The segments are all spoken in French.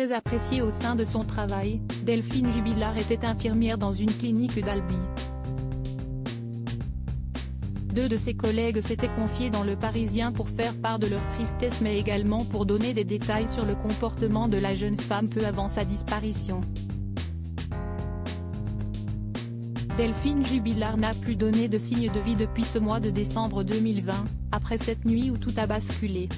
très appréciée au sein de son travail, Delphine Jubilard était infirmière dans une clinique d'Albi. Deux de ses collègues s'étaient confiés dans Le Parisien pour faire part de leur tristesse mais également pour donner des détails sur le comportement de la jeune femme peu avant sa disparition. Delphine Jubilard n'a plus donné de signe de vie depuis ce mois de décembre 2020, après cette nuit où tout a basculé.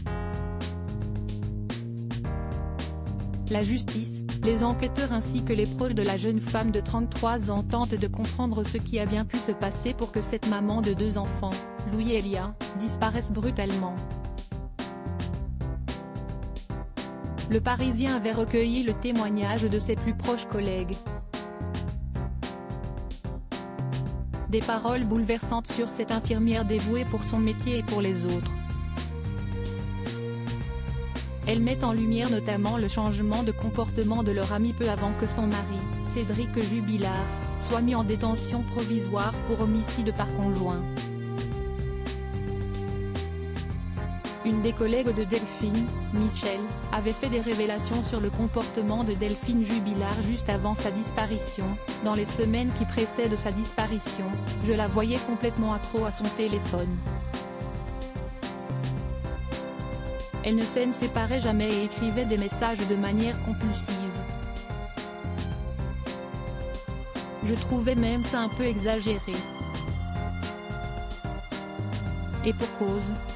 La justice, les enquêteurs ainsi que les proches de la jeune femme de 33 ans tentent de comprendre ce qui a bien pu se passer pour que cette maman de 2 enfants, Louis et Elia, disparaisse brutalement. Le Parisien avait recueilli le témoignage de ses plus proches collègues. Des paroles bouleversantes sur cette infirmière dévouée pour son métier et pour les autres. Elle met en lumière notamment le changement de comportement de leur ami peu avant que son mari, Cédric Jubilard, soit mis en détention provisoire pour homicide par conjoint. Une des collègues de Delphine, Michel, avait fait des révélations sur le comportement de Delphine Jubilard juste avant sa disparition. Dans les semaines qui précèdent sa disparition, je la voyais complètement accro à son téléphone. Elle ne s'en séparait jamais et écrivait des messages de manière compulsive. Je trouvais même ça un peu exagéré. Et pour cause,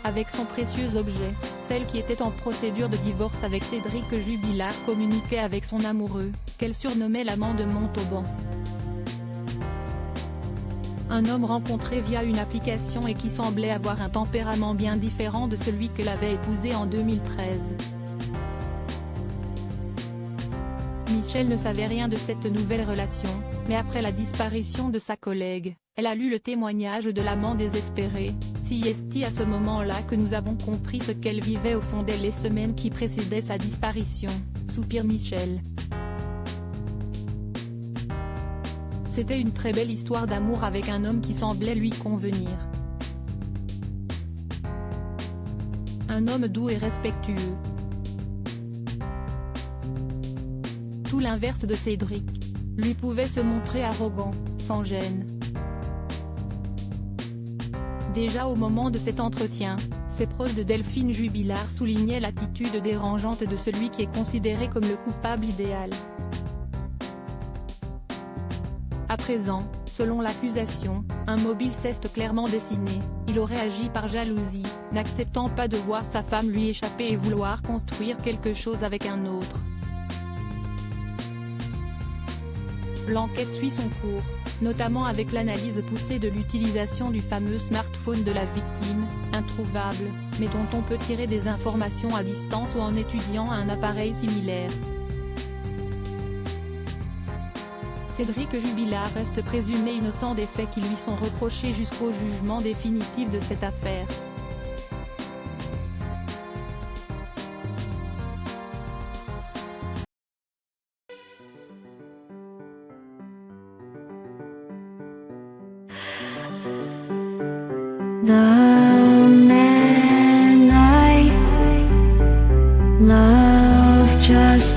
avec son précieux objet, celle qui était en procédure de divorce avec Cédric Jubilard communiquait avec son amoureux, qu'elle surnommait l'amant de Montauban. Un homme rencontré via une application et qui semblait avoir un tempérament bien différent de celui qu'elle avait épousé en 2013. Michel ne savait rien de cette nouvelle relation, mais après la disparition de sa collègue, elle a lu le témoignage de l'amant désespéré. C'est à ce moment-là que nous avons compris ce qu'elle vivait au fond d'elle les semaines qui précédaient sa disparition, soupire Michel. C'était une très belle histoire d'amour avec un homme qui semblait lui convenir. Un homme doux et respectueux. Tout l'inverse de Cédric. Lui pouvait se montrer arrogant, sans gêne. Déjà au moment de cet entretien, ses proches de Delphine Jubilard soulignaient l'attitude dérangeante de celui qui est considéré comme le coupable idéal. À présent, selon l'accusation, un mobile s'est clairement dessiné, il aurait agi par jalousie, n'acceptant pas de voir sa femme lui échapper et vouloir construire quelque chose avec un autre. L'enquête suit son cours, notamment avec l'analyse poussée de l'utilisation du fameux smartphone de la victime, introuvable, mais dont on peut tirer des informations à distance ou en étudiant un appareil similaire. Cédric Jubilard reste présumé innocent des faits qui lui sont reprochés jusqu'au jugement définitif de cette affaire. The man I love just